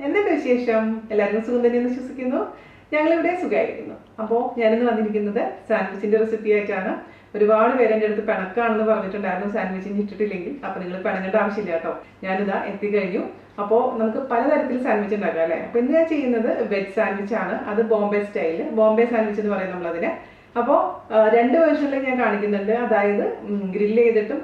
എന്തൊക്കെ വിശേഷം? എല്ലാവരും സുഖം തന്നെയെന്ന് വിശ്വസിക്കുന്നു. ഞങ്ങളിവിടെ സുഖമായിരിക്കുന്നു. അപ്പോൾ ഞാനിന്ന് വന്നിരിക്കുന്നത് സാൻഡ്വിച്ചിൻ്റെ റെസിപ്പി ആയിട്ടാണ്. ഒരുപാട് പേര് എൻ്റെ അടുത്ത് പിണക്കാണെന്ന് പറഞ്ഞിട്ടുണ്ടായിരുന്നു സാൻഡ്വിച്ചിന് ഇട്ടിട്ടില്ലെങ്കിൽ. അപ്പോൾ നിങ്ങൾ പിണങ്ങേണ്ട ആവശ്യമില്ല കേട്ടോ. ഞാനിതാ എത്തിക്കഴിഞ്ഞു. അപ്പോൾ നമുക്ക് പലതരത്തിൽ സാൻഡ്വിച്ച് ഉണ്ടാക്കാം അല്ലേ? അപ്പോൾ ഇന്ന് ഞാൻ ചെയ്യുന്നത് വെജ് സാൻഡ്വിച്ച് ആണ്. അത് ബോംബെ സ്റ്റൈല്, ബോംബെ സാൻഡ്വിച്ച് എന്ന് പറയും നമ്മളതിനെ. അപ്പോൾ രണ്ട് വേർഷനിൽ ഞാൻ കാണിക്കുന്നുണ്ട്. അതായത് ഗ്രില്ല് ചെയ്തിട്ടും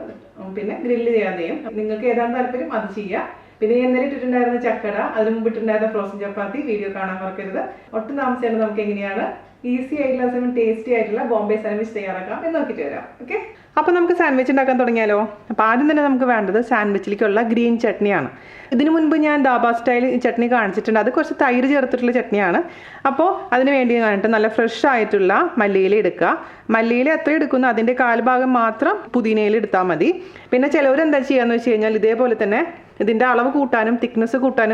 പിന്നെ ഗ്രില്ല് ചെയ്യാതെയും. നിങ്ങൾക്ക് ഏതാണ് താല്പര്യം അത് ചെയ്യാം. പിന്നെ ഞാൻ ഇന്നലെ ഇട്ടിട്ടുണ്ടായിരുന്ന ചക്കട, അതിന് മുമ്പ് ഇട്ടിട്ടുണ്ടായിരുന്ന ഫ്രോസൺ ചപ്പാത്തി വീഡിയോ കാണാൻ മറക്കരുത്. ഒട്ടും താമസിച്ചാണ് നമുക്ക് എങ്ങനെയാണ് ഈസി ആയിട്ടുള്ള സമയം ടേസ്റ്റി ആയിട്ടുള്ള ബോംബെ സാൻഡ്വിച്ച് തയ്യാറാക്കാം എന്ന് നോക്കിയിട്ട് വരാം. ഓക്കെ, അപ്പോൾ നമുക്ക് സാൻഡ്വിച്ച് ഉണ്ടാക്കാൻ തുടങ്ങിയാലോ? അപ്പോൾ ആദ്യം തന്നെ നമുക്ക് വേണ്ടത് സാൻഡ്വിച്ചിലേക്കുള്ള ഗ്രീൻ ചട്നിയാണ്. ഇതിനു മുൻപ് ഞാൻ ദാബ സ്റ്റൈൽ ചട്നി കാണിച്ചിട്ടുണ്ട്. അത് കുറച്ച് തൈര് ചേർത്തിട്ടുള്ള ചട്നിയാണ്. അപ്പോൾ അതിന് വേണ്ടി കാണിട്ട് നല്ല ഫ്രഷ് ആയിട്ടുള്ള മല്ലിയില എടുക്കുക. മല്ലിയില എത്ര എടുക്കുന്നു അതിൻ്റെ കാൽഭാഗം മാത്രം പുതിനയിൽ എടുത്താൽ മതി. പിന്നെ ചിലവർ എന്താ ചെയ്യാന്ന് വെച്ച് കഴിഞ്ഞാൽ ഇതേപോലെ തന്നെ ഇതിൻ്റെ അളവ് കൂട്ടാനും തിക്നെസ് കൂട്ടാൻ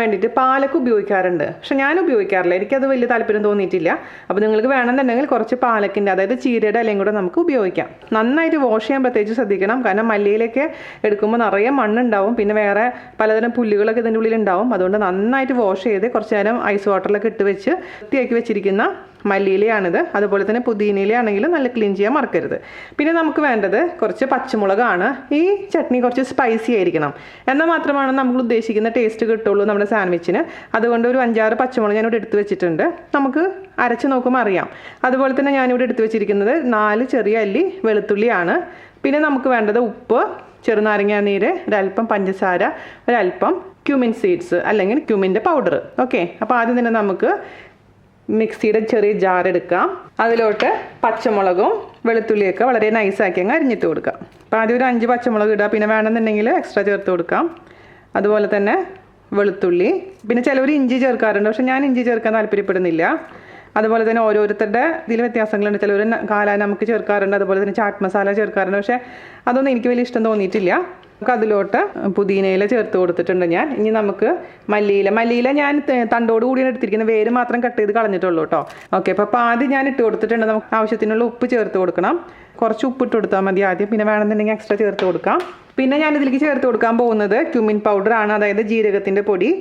വേണ്ടിയിട്ട് പാലൊക്കെ ഉപയോഗിക്കാറുണ്ട്. പക്ഷെ ഞാൻ ഉപയോഗിക്കാറില്ല, എനിക്കത് വലിയ താല്പര്യം തോന്നിയിട്ടില്ല. അപ്പോൾ നിങ്ങൾക്ക് വേണമെന്നുണ്ടെങ്കിൽ കുറച്ച് പാലക്കിൻ്റെ, അതായത് ചീരയുടെ ഇലയും കൂടെ നമുക്ക് ഉപയോഗിക്കാം. നന്നായിട്ട് വാഷ് ചെയ്യാൻ പ്രത്യേകിച്ച് ശ്രദ്ധിക്കണം. കാരണം മല്ലിയിലൊക്കെ എടുക്കുമ്പോൾ നിറയെ മണ്ണുണ്ടാവും, പിന്നെ വേറെ പലതരം പുല്ലുകളൊക്കെ ഇതിൻ്റെ ഉള്ളിൽ ഉണ്ടാവും. അതുകൊണ്ട് നന്നായിട്ട് വാഷ് ചെയ്ത് കുറച്ച് നേരം ഐസ് വാട്ടറിലൊക്കെ ഇട്ട് വെച്ച് വൃത്തിയാക്കി വെച്ചിരിക്കുന്ന മല്ലിയിലയാണിത്. അതുപോലെ തന്നെ പുതിനയിലയാണെങ്കിലും നല്ല ക്ലീൻ ചെയ്യാൻ മറക്കരുത്. പിന്നെ നമുക്ക് വേണ്ടത് കുറച്ച് പച്ചമുളകാണ്. ഈ ചട്നി കുറച്ച് സ്പൈസി ആയിരിക്കണം, എന്നാൽ മാത്രമാണ് നമ്മൾ ഉദ്ദേശിക്കുന്ന ടേസ്റ്റ് കിട്ടുള്ളൂ നമ്മുടെ സാൻഡ്വിച്ചിന്. അതുകൊണ്ട് ഒരു 5-6 പച്ചമുളക് ഞാനിവിടെ എടുത്ത് വെച്ചിട്ടുണ്ട്. നമുക്ക് അരച്ച് നോക്കുമ്പോൾ അറിയാം. അതുപോലെ തന്നെ ഞാനിവിടെ എടുത്ത് വെച്ചിരിക്കുന്നത് 4 ചെറിയ അല്ലി വെളുത്തുള്ളിയാണ്. പിന്നെ നമുക്ക് വേണ്ടത് ഉപ്പ്, ചെറുനാരങ്ങ നീര്, ഒരല്പം പഞ്ചസാര, ഒരല്പം ക്യൂമിൻ സീഡ്സ് അല്ലെങ്കിൽ ക്യൂമിൻ്റെ പൗഡർ. ഓക്കെ, അപ്പോൾ ആദ്യം തന്നെ നമുക്ക് മിക്സിയുടെ ചെറിയ ജാർ എടുക്കാം. അതിലോട്ട് പച്ചമുളകും വെളുത്തുള്ളിയൊക്കെ വളരെ നൈസാക്കി അങ്ങ് അരിഞ്ഞിട്ട് കൊടുക്കാം. അപ്പോൾ ആദ്യം ഒരു 5 പച്ചമുളക് ഇടുക. പിന്നെ വേണമെന്നുണ്ടെങ്കിൽ എക്സ്ട്രാ ചേർത്ത് കൊടുക്കാം. അതുപോലെ തന്നെ വെളുത്തുള്ളി, പിന്നെ ചിലവർ ഇഞ്ചി ചേർക്കാറുണ്ട്. പക്ഷെ ഞാൻ ഇഞ്ചി ചേർക്കാൻ താല്പര്യപ്പെടുന്നില്ല. അതുപോലെ തന്നെ ഓരോരുത്തരുടെ ഇതിൽ വ്യത്യാസങ്ങളുണ്ട്. ചിലവർ കാലാൻ നമുക്ക് ചേർക്കാറുണ്ട്, അതുപോലെ തന്നെ ചാട്ട് മസാല ചേർക്കാറുണ്ട്. പക്ഷേ അതൊന്നും എനിക്ക് വലിയ ഇഷ്ടം തോന്നിയിട്ടില്ല. നമുക്ക് അതിലോട്ട് പുതിനയില ചേർത്ത് കൊടുത്തിട്ടുണ്ട് ഞാൻ. ഇനി നമുക്ക് മല്ലിയില ഞാൻ തണ്ടോട് കൂടിയാണ് എടുത്തിരിക്കുന്നത്, വേര് മാത്രം കട്ട് ചെയ്ത് കളഞ്ഞിട്ടുള്ളൂ കേട്ടോ. ഓക്കെ, അപ്പോൾ ആദ്യം ഞാൻ ഇട്ട് കൊടുത്തിട്ടുണ്ട്. നമുക്ക് ആവശ്യത്തിനുള്ള ഉപ്പ് ചേർത്ത് കൊടുക്കണം. കുറച്ച് ഉപ്പ് ഇട്ട് കൊടുത്താൽ മതി ആദ്യം, പിന്നെ വേണമെന്നുണ്ടെങ്കിൽ എക്സ്ട്രാ ചേർത്ത് കൊടുക്കാം. പിന്നെ ഞാൻ ഇതിലേക്ക് ചേർത്ത് കൊടുക്കാൻ പോകുന്നത് ക്യൂമിൻ പൗഡറാണ്, അതായത് ജീരകത്തിൻ്റെ പൊടി.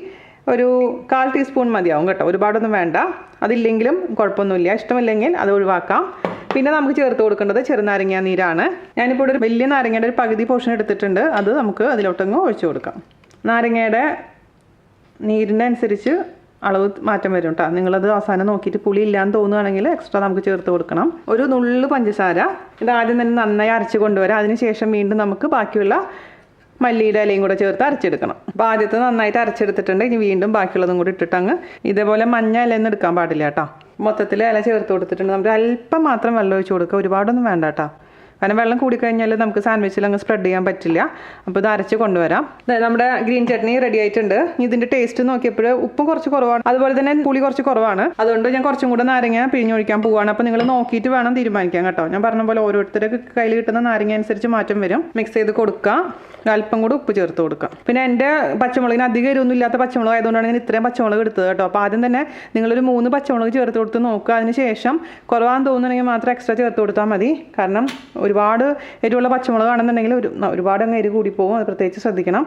ഒരു 1/4 ടീസ്പൂൺ മതിയാവും കേട്ടോ, ഒരുപാടൊന്നും വേണ്ട. അതില്ലെങ്കിലും കുഴപ്പമൊന്നുമില്ല, ഇഷ്ടമില്ലെങ്കിൽ അത് ഒഴിവാക്കാം. പിന്നെ നമുക്ക് ചേർത്ത് കൊടുക്കേണ്ടത് ചെറുനാരങ്ങ നീരാണ്. ഞാനിപ്പോൾ ഒരു വലിയ നാരങ്ങയുടെ ഒരു പകുതി പോർഷൻ എടുത്തിട്ടുണ്ട്. അത് നമുക്ക് അതിലോട്ടങ്ങ് ഒഴിച്ചു കൊടുക്കാം. നാരങ്ങയുടെ നീരിൻ്റെ അനുസരിച്ച് അളവ് മാറ്റം വരും കേട്ടോ. നിങ്ങളത് അവസാനം നോക്കിയിട്ട് പുളി ഇല്ലാന്ന് തോന്നുകയാണെങ്കിൽ എക്സ്ട്രാ നമുക്ക് ചേർത്ത് കൊടുക്കണം. ഒരു നുള്ളു പഞ്ചസാര. ഇത് ആദ്യം തന്നെ നന്നായി അരച്ച് കൊണ്ടുവരാം. അതിനുശേഷം വീണ്ടും നമുക്ക് ബാക്കിയുള്ള മല്ലിയുടെ ഇലയും കൂടെ ചേർത്ത് അരച്ചെടുക്കണം. അപ്പോൾ ആദ്യത്തെ നന്നായിട്ട് അരച്ചെടുത്തിട്ടുണ്ട്. ഇനി വീണ്ടും ബാക്കിയുള്ളതും കൂടി ഇട്ടിട്ടങ്ങ് ഇതേപോലെ മഞ്ഞ ഇലയൊന്നും എടുക്കാൻ പാടില്ല കേട്ടോ. മൊത്തത്തിൽ ഇല ചേർത്ത് കൊടുത്തിട്ടുണ്ട്. നമുക്ക് അല്പം മാത്രം വെള്ളം ഒഴിച്ച് കൊടുക്കുക, ഒരുപാടൊന്നും വേണ്ട കേട്ടോ. കാരണം വെള്ളം കൂടിക്കഴിഞ്ഞാൽ നമുക്ക് സാൻഡ്വിച്ചിൽ അങ്ങ് സ്പ്രെഡ് ചെയ്യാൻ പറ്റില്ല. അപ്പോൾ ഇത് അരച്ച് കൊണ്ടുവരാം. നമ്മുടെ ഗ്രീൻ ചട്നി റെഡി ആയിട്ടുണ്ട്. ഇതിൻ്റെ ടേസ്റ്റ് നോക്കിയപ്പോൾ ഉപ്പും കുറച്ച് കുറവാണ്, അതുപോലെ തന്നെ പുളി കുറച്ച് കുറവാണ്. അതുകൊണ്ട് ഞാൻ കുറച്ചും കൂടെ നാരങ്ങ പിഴിഞ്ഞൊഴിക്കാൻ പോവുകയാണ്. അപ്പോൾ നിങ്ങൾ നോക്കിയിട്ട് വേണം തീരുമാനിക്കാം കേട്ടോ. ഞാൻ പറഞ്ഞ പോലെ ഓരോരുത്തരുടെ കയ്യിൽ കിട്ടുന്ന നാരങ്ങ അനുസരിച്ച് മാറ്റം വരും. മിക്സ് ചെയ്ത് കൊടുക്കുക. അല്പം കൂടെ ഉപ്പ് ചേർത്ത് കൊടുക്കാം. പിന്നെ എൻ്റെ പച്ചമുളകിന് അധികം എരിവൊന്നും ഇല്ലാത്ത പച്ചമുളക് ആയതുകൊണ്ടാണ് ഞാൻ ഇത്രയും പച്ചമുളക് എടുത്തത് കേട്ടോ. അപ്പോൾ ആദ്യം തന്നെ നിങ്ങളൊരു 3 പച്ചമുളക് ചേർത്ത് കൊടുത്ത് നോക്കുക. അതിന് ശേഷം കുറവാന്ന് തോന്നുന്നുണ്ടെങ്കിൽ മാത്രം എക്സ്ട്രാ ചേർത്ത് കൊടുത്താൽ മതി. കാരണം ഒരുപാട് എരിവുള്ള പച്ചമുളക് ആണെന്നുണ്ടെങ്കിൽ ഒരുപാട് അങ്ങ് എരിവ് കൂടിപ്പോകും. അത് പ്രത്യേകിച്ച് ശ്രദ്ധിക്കണം.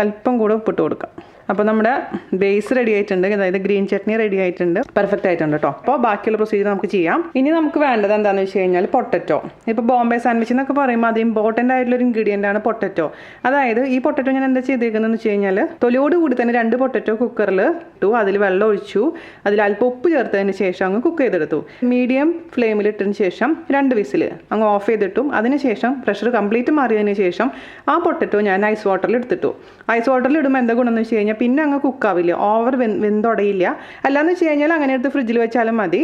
അല്പം കൂടെ ഉപ്പിട്ട് കൊടുക്കാം. അപ്പോൾ നമ്മുടെ ബേസ് റെഡി ആയിട്ടുണ്ട്, അതായത് ഗ്രീൻ ചട്നി റെഡി ആയിട്ടുണ്ട്. പെർഫെക്റ്റ് ആയിട്ടുണ്ട് കേട്ടോ. അപ്പോൾ ബാക്കിയുള്ള പ്രൊസീജിയർ നമുക്ക് ചെയ്യാം. ഇനി നമുക്ക് വേണ്ടത് എന്താണെന്ന് വെച്ച് കഴിഞ്ഞാൽ പൊട്ടറ്റോ. ഇപ്പോൾ ബോംബെ സാൻഡ്വിച്ച് എന്നൊക്കെ പറയുമ്പോൾ അത് ഇമ്പോർട്ടൻ്റ് ആയിട്ടുള്ളൊരു ഇൻഗ്രീഡിയൻ്റ് ആണ് പൊട്ടറ്റോ. അതായത് ഈ പൊട്ടറ്റോ ഞാൻ എന്താ ചെയ്തേക്കുന്നതെന്ന് വെച്ച് കഴിഞ്ഞാൽ തൊലിയോട് കൂടി തന്നെ 2 പൊട്ടറ്റോ കുക്കറിൽ ഇട്ടു. അതിൽ വെള്ളം ഒഴിച്ചു. അതിൽ അല്പം ഉപ്പ് ചേർത്തതിന് ശേഷം അങ്ങ് കുക്ക് ചെയ്തെടുത്തു. മീഡിയം ഫ്ലെയിമിൽ ഇട്ടതിന് ശേഷം 2 വിസിൽ അങ്ങ് ഓഫ് ചെയ്തിട്ടും. അതിനുശേഷം പ്രഷർ കംപ്ലീറ്റ് മാറിയതിന് ശേഷം ആ പൊട്ടറ്റോ ഞാൻ ഐസ് വാട്ടറിൽ എടുത്തിട്ടു. ഐസ് വാട്ടറിൽ ഇടുമ്പോൾ എന്താ ഗുണമെന്ന് വെച്ച് കഴിഞ്ഞാൽ പിന്നെ അങ്ങ് കുക്കാവില്ല, ഓവർ വെന്തുടയില്ല. അല്ലാന്ന് വെച്ച് കഴിഞ്ഞാൽ അങ്ങനെ എടുത്ത് ഫ്രിഡ്ജിൽ വെച്ചാലും മതി,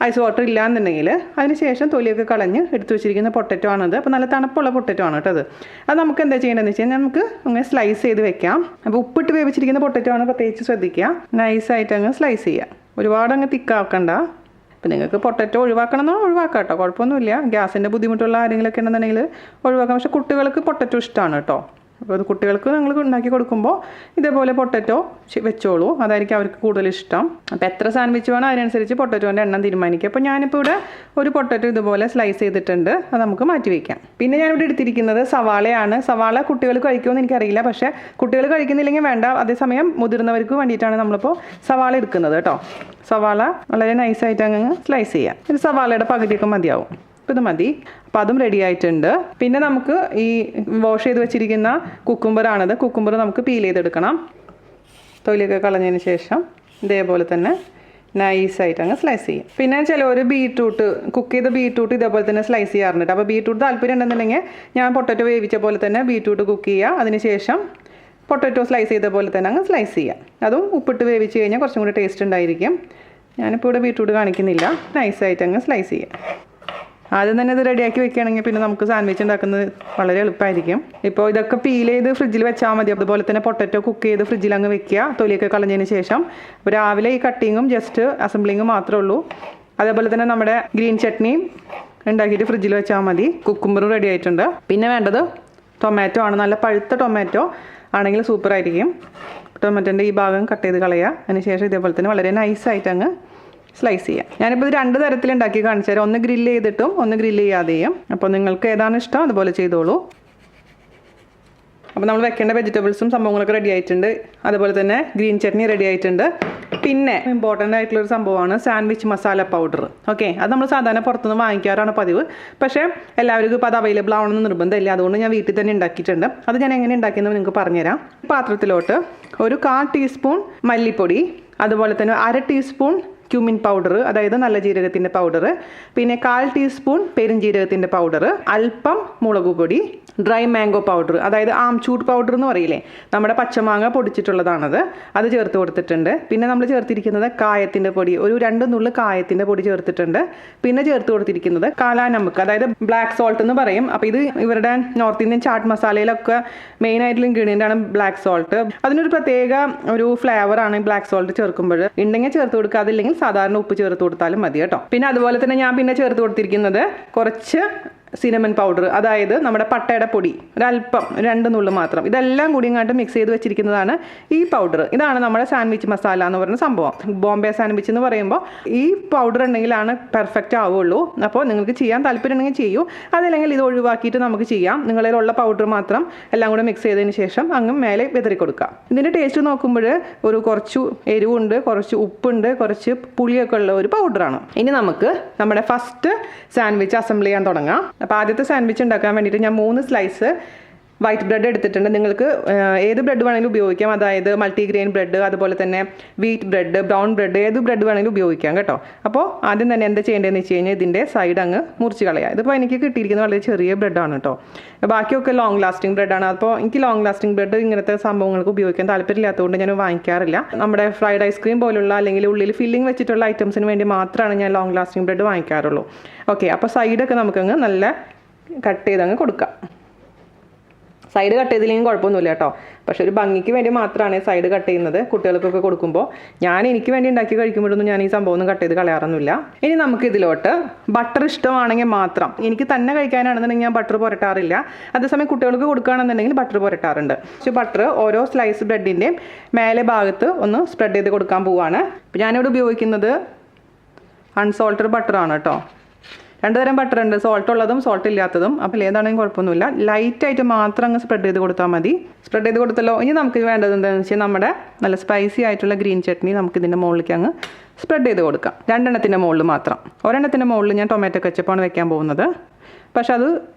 ഐസ് വാട്ടർ ഇല്ലാന്നുണ്ടെങ്കിൽ. അതിനുശേഷം തൊലിയൊക്കെ കളഞ്ഞ് എടുത്ത് വെച്ചിരിക്കുന്ന പൊട്ടറ്റോ ആണത്. അപ്പോൾ നല്ല തണുപ്പുള്ള പൊട്ടറ്റോ ആണ് കേട്ടോ അത്. അത് നമുക്ക് എന്താ ചെയ്യേണ്ടതെന്ന് വെച്ച് കഴിഞ്ഞാൽ നമുക്ക് അങ്ങനെ സ്ലൈസ് ചെയ്ത് വെക്കാം. അപ്പോൾ ഉപ്പിട്ട് വേവിച്ചിരിക്കുന്ന പൊട്ടറ്റോ ആണ്, പ്രത്യേകിച്ച് ശ്രദ്ധിക്കുക. നൈസായിട്ട് അങ്ങ് സ്ലൈസ് ചെയ്യുക, ഒരുപാട് അങ്ങ് തിക്കാക്കണ്ട. അപ്പോൾ നിങ്ങൾക്ക് പൊട്ടറ്റോ ഒഴിവാക്കണമെന്നോ ഒഴിവാക്കാം കേട്ടോ, കുഴപ്പമൊന്നുമില്ല. ഗ്യാസിൻ്റെ ബുദ്ധിമുട്ടുള്ള ആരെങ്കിലുമൊക്കെ ഉണ്ടെന്നുണ്ടെങ്കിൽ ഒഴിവാക്കാം. പക്ഷേ കുട്ടികൾക്ക് പൊട്ടറ്റോ ഇഷ്ടമാണ് കേട്ടോ. അപ്പോൾ അത് കുട്ടികൾക്ക് നിങ്ങൾ ഉണ്ടാക്കി കൊടുക്കുമ്പോൾ ഇതേപോലെ പൊട്ടറ്റോ വെച്ചോളൂ, അതായിരിക്കും അവർക്ക് കൂടുതൽ ഇഷ്ടം. അപ്പോൾ എത്ര സാൻഡ്വിച്ച് വേണോ അതിനനുസരിച്ച് പൊട്ടറ്റോൻ്റെ എണ്ണം തീരുമാനിക്കുക. അപ്പോൾ ഞാനിപ്പോൾ ഇവിടെ ഒരു പൊട്ടറ്റോ ഇതുപോലെ സ്ലൈസ് ചെയ്തിട്ടുണ്ട്, അത് നമുക്ക് മാറ്റി വയ്ക്കാം. പിന്നെ ഞാനിവിടെ എടുത്തിരിക്കുന്നത് സവാളയാണ്. സവാള കുട്ടികൾ കഴിക്കുമെന്ന് എനിക്കറിയില്ല, പക്ഷേ കുട്ടികൾ കഴിക്കുന്നില്ലെങ്കിൽ വേണ്ട, അതേസമയം മുതിർന്നവർക്ക് വേണ്ടിയിട്ടാണ് നമ്മളിപ്പോൾ സവാള എടുക്കുന്നത് കേട്ടോ. സവാള വളരെ നൈസായിട്ട് അങ്ങ് സ്ലൈസ് ചെയ്യാം. ഒരു സവാളയുടെ പകുതിയൊക്കെ മതിയാവും. ഇത് മതി. അപ്പോൾ അതും റെഡി ആയിട്ടുണ്ട്. പിന്നെ നമുക്ക് ഈ വാഷ് ചെയ്ത് വെച്ചിരിക്കുന്ന കുക്കുംബറാണത്. കുക്കുംബർ നമുക്ക് പീൽ ചെയ്തെടുക്കണം. തൊലിയൊക്കെ കളഞ്ഞതിന് ശേഷം ഇതേപോലെ തന്നെ നൈസായിട്ട് അങ്ങ് സ്ലൈസ് ചെയ്യും. പിന്നെ ചിലവർ ബീട്രൂട്ട്, കുക്ക് ചെയ്ത ബീട്രൂട്ട് ഇതേപോലെ തന്നെ സ്ലൈസ് ചെയ്യാറുണ്ട്. അപ്പോൾ ബീട്രൂട്ട് താല്പര്യം ഉണ്ടെന്നുണ്ടെങ്കിൽ ഞാൻ പൊട്ടറ്റോ വേവിച്ച പോലെ തന്നെ ബീട്രൂട്ട് കുക്ക് ചെയ്യുക, അതിനുശേഷം പൊട്ടറ്റോ സ്ലൈസ് ചെയ്ത പോലെ തന്നെ അങ്ങ് സ്ലൈസ് ചെയ്യുക. അതും ഉപ്പിട്ട് വേവിച്ച് കഴിഞ്ഞാൽ കുറച്ചും കൂടി ടേസ്റ്റ് ഉണ്ടായിരിക്കും. ഞാനിപ്പോൾ ഇവിടെ ബീട്രൂട്ട് കാണിക്കുന്നില്ല. നൈസായിട്ട് അങ്ങ് സ്ലൈസ് ചെയ്യുക. ആദ്യം തന്നെ ഇത് റെഡിയാക്കി വെക്കുകയാണെങ്കിൽ പിന്നെ നമുക്ക് സാൻഡ്വിച്ച് ഉണ്ടാക്കുന്നത് വളരെ എളുപ്പമായിരിക്കും. ഇപ്പോൾ ഇതൊക്കെ പീൽ ചെയ്ത് ഫ്രിഡ്ജിൽ വെച്ചാൽ മതി. അതുപോലെ തന്നെ പൊട്ടറ്റോ കുക്ക് ചെയ്ത് ഫ്രിഡ്ജിൽ അങ്ങ് വെക്കുക, തൊലിയൊക്കെ കളഞ്ഞതിന് ശേഷം. അപ്പോൾ രാവിലെ ഈ കട്ടിങ്ങും ജസ്റ്റ് അസംബ്ലിങ്ങും മാത്രമേ ഉള്ളൂ. അതേപോലെ തന്നെ നമ്മുടെ ഗ്രീൻ ചട്നിയും ഉണ്ടാക്കിയിട്ട് ഫ്രിഡ്ജിൽ വെച്ചാൽ മതി. കുക്കുംബറും റെഡി ആയിട്ടുണ്ട്. പിന്നെ വേണ്ടത് ടൊമാറ്റോ ആണ്. നല്ല പഴുത്ത ടൊമാറ്റോ ആണെങ്കിൽ സൂപ്പറായിരിക്കും. ടൊമാറ്റോൻ്റെ ഈ ഭാഗം കട്ട് ചെയ്ത് കളയുക. അതിനുശേഷം ഇതേപോലെ തന്നെ വളരെ നൈസായിട്ട് അങ്ങ് സ്ലൈസ് ചെയ്യാം. ഞാനിപ്പോൾ ഇത് 2 തരത്തിൽ ഉണ്ടാക്കി കാണിച്ചു തരാം. ഒന്ന് ഗ്രില്ല് ചെയ്തിട്ടും ഒന്ന് ഗ്രില്ല് ചെയ്യാതെയും. അപ്പോൾ നിങ്ങൾക്ക് ഏതാണ് ഇഷ്ടം അതുപോലെ ചെയ്തോളൂ. അപ്പോൾ നമ്മൾ വെക്കേണ്ട വെജിറ്റബിൾസും സംഭവങ്ങളൊക്കെ റെഡി ആയിട്ടുണ്ട്. അതുപോലെ തന്നെ ഗ്രീൻ ചട്നി റെഡി ആയിട്ടുണ്ട്. പിന്നെ ഇമ്പോർട്ടൻ്റ് ആയിട്ടുള്ളൊരു സംഭവമാണ് സാൻഡ്വിച്ച് മസാല പൗഡർ. ഓക്കെ, അത് നമ്മൾ സാധാരണ പുറത്തുനിന്ന് വാങ്ങിക്കാറാണ് പതിവ്. പക്ഷേ എല്ലാവർക്കും ഇപ്പോൾ അത് അവൈലബിൾ ആവണമെന്ന് നിർബന്ധമില്ല. അതുകൊണ്ട് ഞാൻ വീട്ടിൽ തന്നെ ഉണ്ടാക്കിയിട്ടുണ്ട്. അത് ഞാൻ എങ്ങനെ ഉണ്ടാക്കിയെന്ന് നിങ്ങൾക്ക് പറഞ്ഞുതരാം. പാത്രത്തിലോട്ട് ഒരു 1/4 ടീസ്പൂൺ മല്ലിപ്പൊടി, അതുപോലെ തന്നെ 1/2 ടീസ്പൂൺ ക്യൂമിൻ പൗഡർ, അതായത് നല്ല ജീരകത്തിൻ്റെ പൗഡർ, പിന്നെ 1/4 ടീസ്പൂൺ പെരുംജീരകത്തിൻ്റെ പൗഡർ, അല്പം മുളക് പൊടി, ഡ്രൈ മാംഗോ പൗഡർ, അതായത് ആംചൂർ പൗഡർ എന്ന് പറയില്ലേ, നമ്മുടെ പച്ചമാങ്ങ പൊടിച്ചിട്ടുള്ളതാണത്, അത് ചേർത്ത് കൊടുത്തിട്ടുണ്ട്. പിന്നെ നമ്മൾ ചേർത്തിരിക്കുന്നത് കായത്തിൻ്റെ പൊടി, ഒരു 2 നുള്ള് കായത്തിൻ്റെ പൊടി ചേർത്തിട്ടുണ്ട്. പിന്നെ ചേർത്ത് കൊടുത്തിരിക്കുന്നത് കാലാനമുക്ക്, അതായത് ബ്ലാക്ക് സോൾട്ട് എന്ന് പറയും. അപ്പോൾ ഇത് ഇവരുടെ നോർത്ത് ഇന്ത്യൻ ചാട്ട് മസാലയിലൊക്കെ മെയിൻ ആയിട്ടുള്ള ഇൻഗ്രീഡിയൻ്റ് ആണ് ബ്ലാക്ക് സോൾട്ട്. അതിനൊരു പ്രത്യേക ഒരു ഫ്ലേവറാണ് ബ്ലാക്ക് സോൾട്ട് ചേർക്കുമ്പോൾ. ഉണ്ടെങ്കിൽ ചേർത്ത് കൊടുക്കുക, അതില്ലെങ്കിൽ സാധാരണ ഉപ്പ് ചേർത്ത് കൊടുത്താലും മതി കേട്ടോ. പിന്നെ അതുപോലെ തന്നെ ഞാൻ പിന്നെ ചേർത്ത് കൊടുത്തിരിക്കുന്നത് കുറച്ച് സിനമൺ പൗഡർ, അതായത് നമ്മുടെ പട്ടയുടെ പൊടി, ഒരല്പം 2 നുള്ള് മാത്രം. ഇതെല്ലാം കൂടി ഇങ്ങോട്ട് മിക്സ് ചെയ്ത് വെച്ചിരിക്കുന്നതാണ് ഈ പൗഡർ. ഇതാണ് നമ്മുടെ സാൻഡ്വിച്ച് മസാല എന്ന് പറയുന്ന സംഭവം. ബോംബെ സാൻഡ്വിച്ച് എന്ന് പറയുമ്പോൾ ഈ പൗഡർ ഉണ്ടെങ്കിലാണ് പെർഫെക്റ്റ് ആവുള്ളൂ. അപ്പോൾ നിങ്ങൾക്ക് ചെയ്യാൻ താല്പര്യം ഉണ്ടെങ്കിൽ ചെയ്യൂ, അതല്ലെങ്കിൽ ഇത് ഒഴിവാക്കിയിട്ട് നമുക്ക് ചെയ്യാം. നിങ്ങളിലുള്ള പൗഡർ മാത്രം എല്ലാം കൂടെ മിക്സ് ചെയ്തതിന് ശേഷം അങ്ങ് മേലെ വിതറി കൊടുക്കാം. ഇതിൻ്റെ ടേസ്റ്റ് നോക്കുമ്പോൾ ഒരു കുറച്ച് എരിവുണ്ട്, കുറച്ച് ഉപ്പുണ്ട്, കുറച്ച് പുളിയൊക്കെ ഉള്ള ഒരു പൗഡറാണ്. ഇനി നമുക്ക് നമ്മുടെ ഫസ്റ്റ് സാൻഡ്വിച്ച് അസംബിൾ ചെയ്യാൻ തുടങ്ങാം. അപ്പോൾ ആദ്യത്തെ സാൻഡ്വിച്ച് ഉണ്ടാക്കാൻ വേണ്ടിയിട്ട് ഞാൻ 3 സ്ലൈസ് വൈറ്റ് ബ്രെഡ് എടുത്തിട്ടുണ്ട്. നിങ്ങൾക്ക് ഏത് ബ്രെഡ് വേണമെങ്കിലും ഉപയോഗിക്കാം, അതായത് മൾട്ടിഗ്രെയിൻ ബ്രെഡ്, അതുപോലെ തന്നെ വീറ്റ് ബ്രെഡ്, ബ്രൗൺ ബ്രെഡ്, ഏത് ബ്രെഡ് വേണമെങ്കിലും ഉപയോഗിക്കാം കേട്ടോ. അപ്പോൾ ആദ്യം തന്നെ എന്താ ചെയ്യേണ്ടതെന്ന് വെച്ച് കഴിഞ്ഞാൽ ഇതിൻ്റെ സൈഡ് അങ്ങ് മുറിച്ച് കളയാം. ഇതിപ്പോൾ എനിക്ക് കിട്ടിയിരിക്കുന്നത് വളരെ ചെറിയ ബ്രെഡാണ് കേട്ടോ. ബാക്കിയൊക്കെ ലോങ് ലാസ്റ്റിംഗ് ബ്രെഡാണ്. അപ്പോൾ എനിക്ക് ലോങ് ലാസ്റ്റിംഗ് ബ്രെഡ് ഇങ്ങനത്തെ സംഭവങ്ങൾക്ക് ഉപയോഗിക്കാൻ താല്പര്യമില്ലാത്തതുകൊണ്ട് ഞാൻ വാങ്ങിക്കാറില്ല. നമ്മുടെ ഫ്രൈഡ് ഐസ്ക്രീം പോലുള്ള അല്ലെങ്കിൽ ഉള്ളിൽ ഫില്ലിംഗ് വെച്ചിട്ടുള്ള ഐറ്റംസിന് വേണ്ടി മാത്രമാണ് ഞാൻ ലോങ് ലാസ്റ്റിംഗ് ബ്രെഡ് വാങ്ങിക്കാറുള്ളൂ. ഓക്കെ, അപ്പോൾ സൈഡൊക്കെ നമുക്കങ്ങ് നല്ല കട്ട് ചെയ്തങ്ങ് കൊടുക്കാം. സൈഡ് കട്ട് ചെയ്തില്ലെങ്കിൽ കുഴപ്പമൊന്നുമില്ല കേട്ടോ. പക്ഷെ ഒരു ഭംഗിക്ക് വേണ്ടി മാത്രമാണ് സൈഡ് കട്ട് ചെയ്യുന്നത് കുട്ടികൾക്കൊക്കെ കൊടുക്കുമ്പോൾ. എനിക്ക് വേണ്ടി ഉണ്ടാക്കി കഴിക്കുമ്പോഴൊന്നും ഞാൻ ഈ സംഭവം ഒന്നും കട്ട് ചെയ്ത് കളയാറൊന്നുമില്ല. ഇനി നമുക്ക് ഇതിലോട്ട് ബട്ടർ ഇഷ്ടമാണെങ്കിൽ മാത്രം, എനിക്ക് തന്നെ കഴിക്കാനാണെന്നുണ്ടെങ്കിൽ ഞാൻ ബട്ടർ പുരട്ടാറില്ല. അതേസമയം കുട്ടികൾക്ക് കൊടുക്കുകയാണെന്നുണ്ടെങ്കിൽ ബട്ടർ പുരട്ടാറുണ്ട്. പക്ഷേ ബട്ടർ ഓരോ സ്ലൈസ് ബ്രെഡിൻ്റെയും മേലെ ഭാഗത്ത് ഒന്ന് സ്പ്രെഡ് ചെയ്ത് കൊടുക്കാൻ പോവുകയാണ്. അപ്പോൾ ഞാനിവിടെ ഉപയോഗിക്കുന്നത് അൺസോൾട്ടഡ് ബട്ടറാണ് കേട്ടോ. 2 തരം ബട്ടർ ഉണ്ട്, സോൾട്ട് ഉള്ളതും സോൾട്ട് ഇല്ലാത്തതും. അപ്പോൾ ഏതാണെങ്കിലും കുഴപ്പമൊന്നുമില്ല. ലൈറ്റായിട്ട് മാത്രം അങ്ങ് സ്പ്രെഡ് ചെയ്ത് കൊടുത്താൽ മതി. സ്പ്രെഡ് ചെയ്ത് കൊടുത്തല്ലോ. ഇനി നമുക്ക് വേണ്ടത് എന്താണെന്ന് വെച്ചാൽ നമ്മുടെ നല്ല സ്പൈസി ആയിട്ടുള്ള ഗ്രീൻ ചട്നി നമുക്ക് ഇതിൻ്റെ മുകളിലേക്ക് അങ്ങ് സ്പ്രെഡ് ചെയ്ത് കൊടുക്കാം. 2 എണ്ണത്തിൻ്റെ മുകളിൽ മാത്രം. ഒരെണ്ണത്തിൻ്റെ മുകളിൽ ഞാൻ ടൊമാറ്റോ കെച്ചപ്പാണ് വെക്കാൻ പോകുന്നത്. പക്ഷെ അത്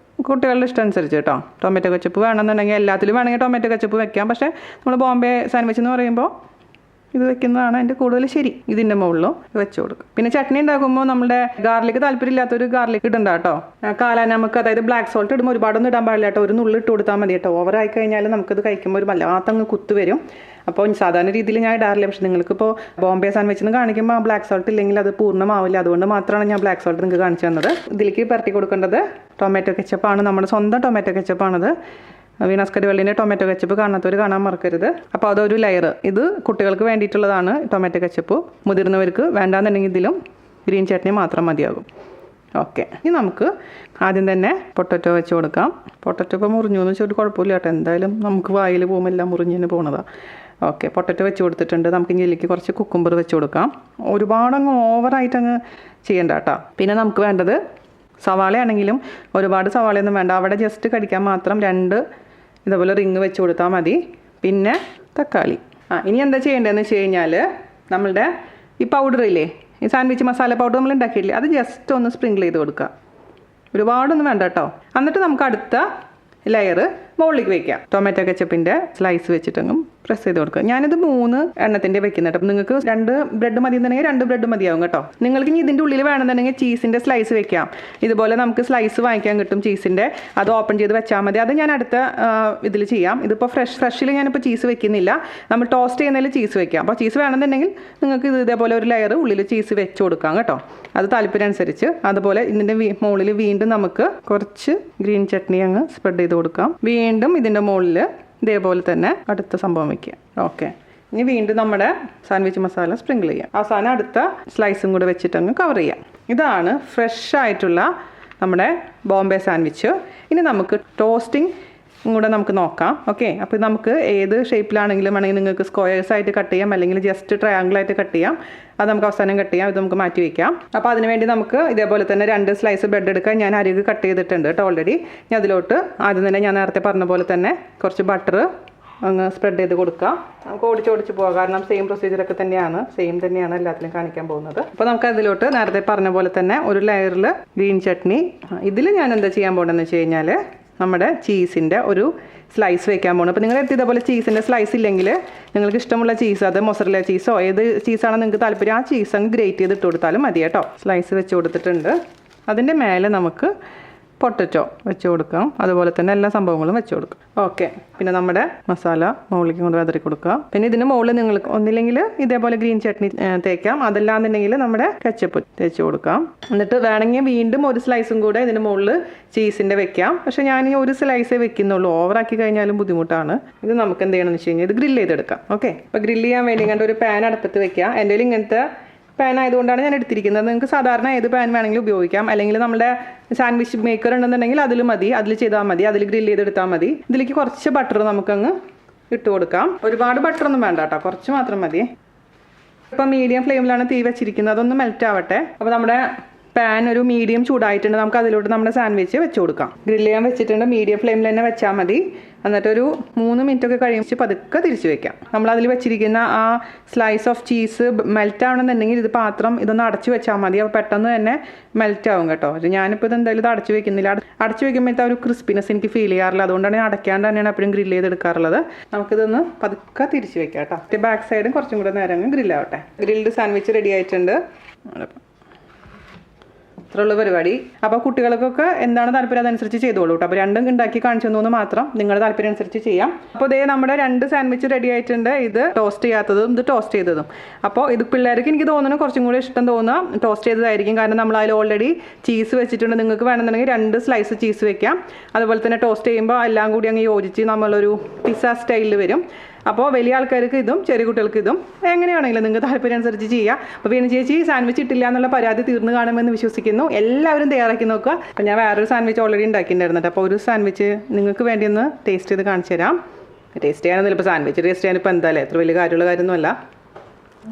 കുട്ടികളുടെ ഇഷ്ടം അനുസരിച്ച് കേട്ടോ. ടൊമാറ്റോ കെച്ചപ്പ് വേണമെന്നുണ്ടെങ്കിൽ എല്ലാത്തിലും വേണമെങ്കിൽ ടൊമാറ്റോ കെച്ചപ്പ് വെക്കാം. പക്ഷേ നമ്മൾ ബോംബെ സാൻഡ്വിച്ച് എന്ന് പറയുമ്പോൾ ഇത് വെക്കുന്നതാണ് അതിൻ്റെ കൂടുതൽ ശരി. ഇതിൻ്റെ മുകളിലും വെച്ച് കൊടുക്കും. പിന്നെ ചട്നി ഉണ്ടാക്കുമ്പോൾ നമ്മുടെ ഗാർലിക് താല്പര്യമില്ലാത്തൊരു ഗാർലിക് ഇടണ്ട കേട്ടോ. നമുക്ക് അതായത് ബ്ലാക്ക് സോൾട്ട് ഇടുമ്പോൾ ഒരുപാടൊന്നും ഇടാൻ പാടില്ല കേട്ടോ. ഒരു നുള്ളി ഇട്ട് കൊടുത്താൽ മതി കേട്ടോ. ഓവറായി കഴിഞ്ഞാൽ നമുക്കത് കഴിക്കുമ്പോൾ ഒരു വല്ലാത്തങ്ങ് കുത്തു വരും. അപ്പോൾ സാധാരണ രീതിയിൽ ഞാൻ ഇടാറില്ല. പക്ഷേ നിങ്ങൾക്കിപ്പോൾ ബോംബെ സാൻഡ്വിച്ച് എന്ന് കാണിക്കുമ്പോൾ ബ്ലാക്ക് സോൾട്ട് ഇല്ലെങ്കിൽ അത് പൂർണ്ണമാവില്ല. അതുകൊണ്ട് മാത്രമാണ് ഞാൻ ബ്ലാക്ക് സോൾട്ട് നിങ്ങൾക്ക് കാണിച്ചു തന്നത്. ഇതിലേക്ക് പരട്ടി കൊടുക്കേണ്ടത് ടൊമാറ്റോ കെച്ചപ്പാണ്. നമ്മുടെ സ്വന്തം ടൊമാറ്റോ കെച്ചപ്പാണത്. വീണാസ് കറിവേൾഡിൻ്റെ ടൊമാറ്റോ കെച്ചപ്പ് കാണാത്തവർ കാണാൻ മറക്കരുത്. അപ്പോൾ അതൊരു ലെയർ. ഇത് കുട്ടികൾക്ക് വേണ്ടിയിട്ടുള്ളതാണ് ടൊമാറ്റോ കെച്ചപ്പ്. മുതിർന്നവർക്ക് വേണ്ടാന്നുണ്ടെങ്കിൽ ഇതിലും ഗ്രീൻ ചട്നി മാത്രം മതിയാകും. ഓക്കെ, ഇനി നമുക്ക് ആദ്യം തന്നെ പൊട്ടറ്റോ വെച്ച് കൊടുക്കാം. പൊട്ടറ്റോ ഇപ്പോൾ മുറിഞ്ഞു എന്ന് വെച്ചാൽ ഒരു കുഴപ്പമില്ല കേട്ടോ, എന്തായാലും നമുക്ക് വായിൽ പോകുമ്പോൾ എല്ലാം മുറിഞ്ഞിന് പോകുന്നതാണ്. ഓക്കെ, പൊട്ടറ്റോ വെച്ച് കൊടുത്തിട്ടുണ്ട്. നമുക്ക് ഇതിലേക്ക് കുറച്ച് കുക്കുംബർ വെച്ച് കൊടുക്കാം. ഒരുപാടങ്ങ് ഓവറായിട്ട് അങ്ങ് ചെയ്യണ്ട കേട്ടോ. പിന്നെ നമുക്ക് വേണ്ടത് സവാളയാണെങ്കിലും ഒരുപാട് സവാളയൊന്നും വേണ്ട, അവിടെ ജസ്റ്റ് കടിക്കാൻ മാത്രം 2 ഇതേപോലെ റിങ് വെച്ച് കൊടുത്താൽ മതി. പിന്നെ തക്കാളി. ഇനി എന്താ ചെയ്യേണ്ടതെന്ന് വെച്ച് കഴിഞ്ഞാൽ നമ്മളുടെ ഈ പൗഡറില്ലേ, ഈ സാൻഡ്വിച്ച് മസാല പൗഡർ നമ്മൾ ഉണ്ടാക്കിയില്ലേ, അത് ജസ്റ്റ് ഒന്ന് സ്പ്രിങ്കിൾ ചെയ്ത് കൊടുക്കുക. ഒരുപാടൊന്നും വേണ്ട കേട്ടോ. എന്നിട്ട് നമുക്ക് അടുത്ത ലെയർ മുകളിലേക്ക് വയ്ക്കാം. ടൊമാറ്റോ കെച്ചപ്പിൻ്റെ സ്ലൈസ് വെച്ചിട്ടെങ്കിലും പ്രസ് ചെയ്ത് കൊടുക്കുക. ഞാനിത് 3 എണ്ണത്തിൻ്റെ വെക്കുന്നുണ്ട്. അപ്പം നിങ്ങൾക്ക് 2 ബ്രെഡ് മതി എന്നുണ്ടെങ്കിൽ 2 ബ്രെഡ് മതിയാവും കേട്ടോ. നിങ്ങൾക്ക് ഇനി ഇതിൻ്റെ ഉള്ളിൽ വേണമെന്നുണ്ടെങ്കിൽ ചീസിൻ്റെ സ്ലൈസ് വെക്കാം. ഇതുപോലെ നമുക്ക് സ്ലൈസ് വാങ്ങിക്കാൻ കിട്ടും ചീസിൻ്റെ, അത് ഓപ്പൺ ചെയ്ത് വെച്ചാൽ മതി. അത് ഞാൻ അടുത്ത ഇതിൽ ചെയ്യാം. ഇതിപ്പോൾ ഫ്രഷിൽ ഞാനിപ്പോൾ ചീസ് വെക്കുന്നില്ല, നമ്മൾ ടോസ്റ്റ് ചെയ്യുന്നതിൽ ചീസ് വെക്കാം. അപ്പോൾ ചീസ് വേണമെന്നുണ്ടെങ്കിൽ നിങ്ങൾക്ക് ഇതേപോലെ ഒരു ലെയർ ഉള്ളിൽ ചീസ് വെച്ച് കൊടുക്കാം കേട്ടോ, അത് താല്പര്യം അനുസരിച്ച്. അതുപോലെ ഇതിൻ്റെ മുകളിൽ വീണ്ടും നമുക്ക് കുറച്ച് ഗ്രീൻ ചട്നി അങ്ങ് സ്പ്രെഡ് ചെയ്ത് കൊടുക്കാം. വീണ്ടും ഇതിൻ്റെ മുകളിൽ ഇതേപോലെ തന്നെ അടുത്ത സംഭവം വയ്ക്കുക. ഓക്കെ, ഇനി വീണ്ടും നമ്മുടെ സാൻഡ്വിച്ച് മസാല സ്പ്രിങ്കിൾ ചെയ്യാം. അവസാനം അടുത്ത സ്ലൈസും കൂടെ വെച്ചിട്ട് അങ്ങ് കവർ ചെയ്യാം. ഇതാണ് ഫ്രഷ് ആയിട്ടുള്ള നമ്മുടെ ബോംബെ സാൻഡ്വിച്ച്. ഇനി നമുക്ക് ടോസ്റ്റിംഗ് കൂടെ നമുക്ക് നോക്കാം. ഓക്കെ, അപ്പോൾ നമുക്ക് ഏത് ഷേപ്പിലാണെങ്കിലും വേണമെങ്കിൽ നിങ്ങൾക്ക് സ്ക്വയേഴ്സ് ആയിട്ട് കട്ട് ചെയ്യാം, അല്ലെങ്കിൽ ജസ്റ്റ് ട്രയാങ്കിളായിട്ട് കട്ട് ചെയ്യാം. അത് നമുക്ക് അവസാനം കട്ട് ചെയ്യാം, ഇത് നമുക്ക് മാറ്റി വയ്ക്കാം. അപ്പോൾ അതിനുവേണ്ടി നമുക്ക് ഇതേപോലെ തന്നെ 2 സ്ലൈസ് ബ്രെഡ് എടുക്കാൻ ഞാൻ അരികെ കട്ട് ചെയ്തിട്ടുണ്ട് കേട്ടോ ഓൾറെഡി. ഞാൻ അതിലോട്ട് ആദ്യം തന്നെ ഞാൻ നേരത്തെ പറഞ്ഞ പോലെ തന്നെ കുറച്ച് ബട്ടർ അങ്ങ് സ്പ്രെഡ് ചെയ്ത് കൊടുക്കാം. നമുക്ക് ഓടിച്ചോടിച്ച് പോകാം, കാരണം സെയിം പ്രൊസീജിയറൊക്കെ തന്നെയാണ് എല്ലാത്തിലും കാണിക്കാൻ പോകുന്നത്. അപ്പോൾ നമുക്ക് അതിലോട്ട് നേരത്തെ പറഞ്ഞ പോലെ തന്നെ ഒരു ലെയറിൽ ഗ്രീൻ ചട്നി. ഇതിൽ ഞാൻ എന്താ ചെയ്യാൻ പോകണമെന്ന് വെച്ച് കഴിഞ്ഞാൽ നമ്മുടെ ചീസിൻ്റെ ഒരു സ്ലൈസ് വെക്കാൻ പോകണം. അപ്പോൾ നിങ്ങളുടെ അടുത്ത് ഇതേപോലെ ചീസിൻ്റെ സ്ലൈസ് ഇല്ലെങ്കിൽ നിങ്ങൾക്ക് ഇഷ്ടമുള്ള ചീസ്, അത് മൊസറല്ല ചീസോ ഏത് ചീസാണോ നിങ്ങൾക്ക് താല്പര്യം, ആ ചീസ് അങ്ങ് ഗ്രേറ്റ് ചെയ്തിട്ട് കൊടുത്താലും മതി കേട്ടോ. സ്ലൈസ് വെച്ച് കൊടുത്തിട്ടുണ്ട്. അതിൻ്റെ മേലെ നമുക്ക് പൊട്ടറ്റോ വെച്ച് കൊടുക്കാം. അതുപോലെ തന്നെ എല്ലാ സംഭവങ്ങളും വെച്ച് കൊടുക്കാം. ഓക്കെ, പിന്നെ നമ്മുടെ മസാല മുകളിലേക്ക് കൊണ്ട് വെതറി കൊടുക്കാം. പിന്നെ ഇതിന് മുകളിൽ നിങ്ങൾക്ക് ഒന്നില്ലെങ്കിൽ ഇതേപോലെ ഗ്രീൻ ചട്നി തേക്കാം, അതല്ലാന്നുണ്ടെങ്കിൽ നമ്മുടെ കെച്ചപ്പ് തേച്ച് കൊടുക്കാം. എന്നിട്ട് വേണമെങ്കിൽ വീണ്ടും ഒരു സ്ലൈസും കൂടെ ഇതിന് മുകളിൽ ചീസിൻ്റെ വെക്കാം. പക്ഷേ ഞാൻ ഈ ഒരു സ്ലൈസേ വെക്കുന്നുള്ളൂ, ഓവറാക്കി കഴിഞ്ഞാലും ബുദ്ധിമുട്ടാണ്. ഇത് നമുക്ക് എന്ത് ചെയ്യണമെന്ന് വെച്ച് കഴിഞ്ഞാൽ ഇത് ഗ്രില്ല് ചെയ്തെടുക്കാം. ഓക്കെ, അപ്പോൾ ഗ്രില്ല് ചെയ്യാൻ വേണ്ടി കണ്ട ഒരു പാൻ അടുപ്പത്ത് വെക്കാം. എൻ്റെ കയ്യിൽ ഇങ്ങനത്തെ പാൻ ആയതുകൊണ്ടാണ് ഞാൻ എടുത്തിരിക്കുന്നത്. നിങ്ങൾക്ക് സാധാരണ ഏത് പാൻ വേണമെങ്കിലും ഉപയോഗിക്കാം, അല്ലെങ്കിൽ നമ്മുടെ സാൻഡ്വിച്ച് മേക്കർ ഉണ്ടെന്നുണ്ടെങ്കിൽ അതിൽ മതി, അതിൽ ചെയ്താൽ മതി, അതിൽ ഗ്രില്ല് ചെയ്തെടുത്താൽ മതി. ഇതിലേക്ക് കുറച്ച് ബട്ടർ നമുക്കങ്ങ് ഇട്ട് കൊടുക്കാം. ഒരുപാട് ബട്ടറൊന്നും വേണ്ട കേട്ടോ, കുറച്ച് മാത്രം മതി. ഇപ്പം മീഡിയം ഫ്ലെയിമിലാണ് തീ വെച്ചിരിക്കുന്നത്, അതൊന്ന് മെൽറ്റ് ആവട്ടെ. അപ്പോൾ നമ്മുടെ പാൻ ഒരു മീഡിയം ചൂടായിട്ടുണ്ട്. നമുക്ക് അതിലോട്ട് നമ്മുടെ സാൻഡ്വിച്ച് വെച്ച് കൊടുക്കാം. ഗ്രില്ല് ചെയ്യാൻ വെച്ചിട്ടുണ്ട്, മീഡിയം ഫ്ലെയിമിൽ തന്നെ വെച്ചാൽ മതി. എന്നിട്ടൊരു 3 മിനിറ്റൊക്കെ കഴിയുമ്പോൾ പതുക്കെ തിരിച്ച് വെക്കാം. നമ്മളതിൽ വെച്ചിരിക്കുന്ന ആ സ്ലൈസ് ഓഫ് ചീസ് മെൽറ്റ് ആവണമെന്നുണ്ടെങ്കിൽ ഇത് പാത്രം ഇതൊന്ന് അടച്ചു വെച്ചാൽ മതി. അപ്പോൾ പെട്ടെന്ന് തന്നെ മെൽറ്റ് ആവും കേട്ടോ. ഞാനിപ്പോൾ ഇത് എന്തായാലും ഇത് അടച്ചു വെക്കുന്നില്ല. അടച്ചു വെക്കുമ്പോഴത്തെ ഒരു ക്രിസ്പിനെസ് എനിക്ക് ഫീൽ ചെയ്യാറില്ല, അതുകൊണ്ടാണ് ഞാൻ അടയ്ക്കാണ്ട് തന്നെയാണ് എപ്പോഴും ഗ്രില്ല് ചെയ്തെടുക്കാറുള്ളത്. നമുക്കിതൊന്ന് പതുക്കെ തിരിച്ച് വെക്കാം കേട്ടോ. ബാക്ക് സൈഡും കുറച്ചും കൂടെ നേരം ഗ്രില്ലാവട്ടെ. ഗ്രിൽഡ് സാൻഡ്വിച്ച് റെഡി ആയിട്ടുണ്ട്. ഇത്രയുള്ള പരിപാടി. അപ്പോൾ കുട്ടികൾക്കൊക്കെ എന്താണ് താല്പര്യം അതനുസരിച്ച് ചെയ്തോളൂ കേട്ടോ. അപ്പോൾ 2 ഉണ്ടാക്കി കാണിച്ചു തന്നു മാത്രം, നിങ്ങളുടെ താല്പര്യം അനുസരിച്ച് ചെയ്യാം. അപ്പോൾ ഇതേ നമ്മുടെ 2 സാൻഡ്വിച്ച് റെഡി ആയിട്ടുണ്ട്. ഇത് ടോസ്റ്റ് ചെയ്യാത്തതും ഇത് ടോസ്റ്റ് ചെയ്തതും. അപ്പോൾ ഇത് പിള്ളേർക്ക് എനിക്ക് തോന്നുന്നു കുറച്ചും കൂടി ഇഷ്ടം തോന്നുക ടോസ്റ്റ് ചെയ്തതായിരിക്കും, കാരണം നമ്മൾ അതിൽ ഓൾറെഡി ചീസ് വെച്ചിട്ടുണ്ട്. നിങ്ങൾക്ക് വേണമെന്നുണ്ടെങ്കിൽ 2 സ്ലൈസ് ചീസ് വെക്കാം. അതുപോലെ തന്നെ ടോസ്റ്റ് ചെയ്യുമ്പോൾ എല്ലാം കൂടി അങ്ങ് യോജിച്ച് നമ്മളൊരു പിസ്സ സ്റ്റൈലിൽ വരും. അപ്പോൾ വലിയ ആൾക്കാർക്ക് ഇതും ചെറിയ കുട്ടികൾക്ക് ഇതും എങ്ങനെയാണെങ്കിലും നിങ്ങൾക്ക് താല്പര്യം അനുസരിച്ച് ചെയ്യുക. അപ്പോൾ വീണ ചേച്ചി സാൻഡ്വിച്ച് ഇട്ടില്ല എന്നുള്ള പരാതി തീർന്നു കാണുമെന്ന് വിശ്വസിക്കുന്നു. എല്ലാവരും തയ്യാറാക്കി നോക്കുക. അപ്പോൾ ഞാൻ വേറൊരു സാൻഡ്വിച്ച് ഓൾറെഡി ഉണ്ടാക്കിയിട്ടുണ്ടായിരുന്നുണ്ട്. അപ്പോൾ ഒരു സാൻഡ്വിച്ച് നിങ്ങൾക്ക് വേണ്ടി ഒന്ന് ടേസ്റ്റ് ചെയ്ത് കാണിച്ചു തരാം. ടേസ്റ്റ് ചെയ്യാനൊന്നുമില്ല, ഇപ്പോൾ സാൻഡ്വിച്ച് ടേസ്റ്റ് ചെയ്യാനിപ്പോൾ എന്തായാലും എത്ര വലിയ കാര്യമുള്ള കാര്യമൊന്നുമല്ല.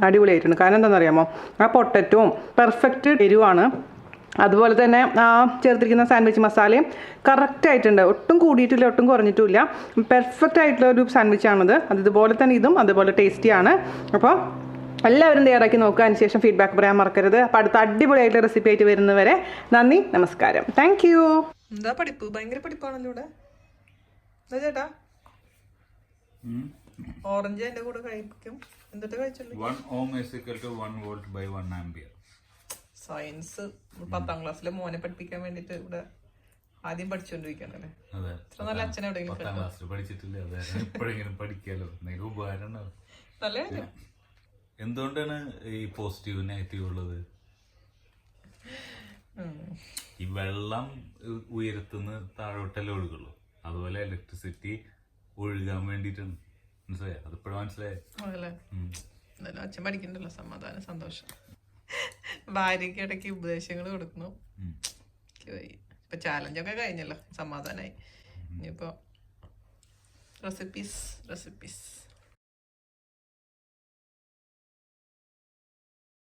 അടിപൊളിയായിട്ടുണ്ട്. കാരണം എന്താണെന്നറിയാമോ, ആ പൊട്ടറ്റവും പെർഫെക്റ്റ് എരിവാണ്. അതുപോലെ തന്നെ ആ ചേർത്തിരിക്കുന്ന സാൻഡ്വിച്ച് മസാലയും കറക്റ്റായിട്ടുണ്ട്, ഒട്ടും കൂടിയിട്ടില്ല ഒട്ടും കുറഞ്ഞിട്ടുമില്ല. പെർഫെക്റ്റ് ആയിട്ടുള്ള ഒരു സാൻഡ്വിച്ചാണിത്. അതുപോലെ തന്നെ ഇതും അതുപോലെ ടേസ്റ്റിയാണ്. അപ്പോൾ എല്ലാവരും തയ്യാറാക്കി നോക്കുക, അതിനുശേഷം ഫീഡ്ബാക്ക് പറയാൻ മറക്കരുത്. അപ്പോൾ അടുത്ത അടിപൊളിയായിട്ടുള്ള റെസിപ്പി ആയിട്ട് വരുന്നവരെ നന്ദി, നമസ്കാരം, താങ്ക് യു. എന്താ പഠിപ്പ്, ഭയങ്കര പഠിപ്പാണല്ലോ ഇവിടെ. എന്താ ചേട്ടാ, ഓറഞ്ച് എൻ്റെ കൂടെ കഴിക്കും. എന്നിട്ട് കഴിച്ചുള്ളൂ. 1 ohm is equal to 1 volt by 1 ampere. Science 10ാം ക്ലാസ്സിലെ മോനെ പഠിപ്പിക്കാൻ വേണ്ടിട്ട് ഇവിടെ ആദ്യം പഠിച്ചുകൊണ്ടിരിക്കണല്ലേ. നല്ല അച്ഛനെ എവിടെയെങ്കിലും എന്തുകൊണ്ടാണ് ഈ പോസിറ്റീവ് നെഗറ്റീവ് ഉള്ളത്? ഈ വെള്ളം ഉയരത്തുനിന്ന് താഴോട്ടല്ലേ ഒഴുകുള്ളൂ, അതുപോലെ ഇലക്ട്രിസിറ്റി ഒഴുകാൻ വേണ്ടിട്ടാണ്. മനസ്സിലായോ? അതിപ്പോഴും മനസ്സിലായോ? അച്ഛൻ പഠിക്കണ്ടല്ലോ, സമാധാനം, സന്തോഷം. ഭാര്യക്ക് ഇടയ്ക്ക് ഉപദേശങ്ങൾ കൊടുക്കണം. ഇപ്പൊ ചാലഞ്ചൊക്കെ കഴിഞ്ഞല്ലോ, സമാധാനായി. ഇനിയിപ്പോ റെസിപ്പീസ്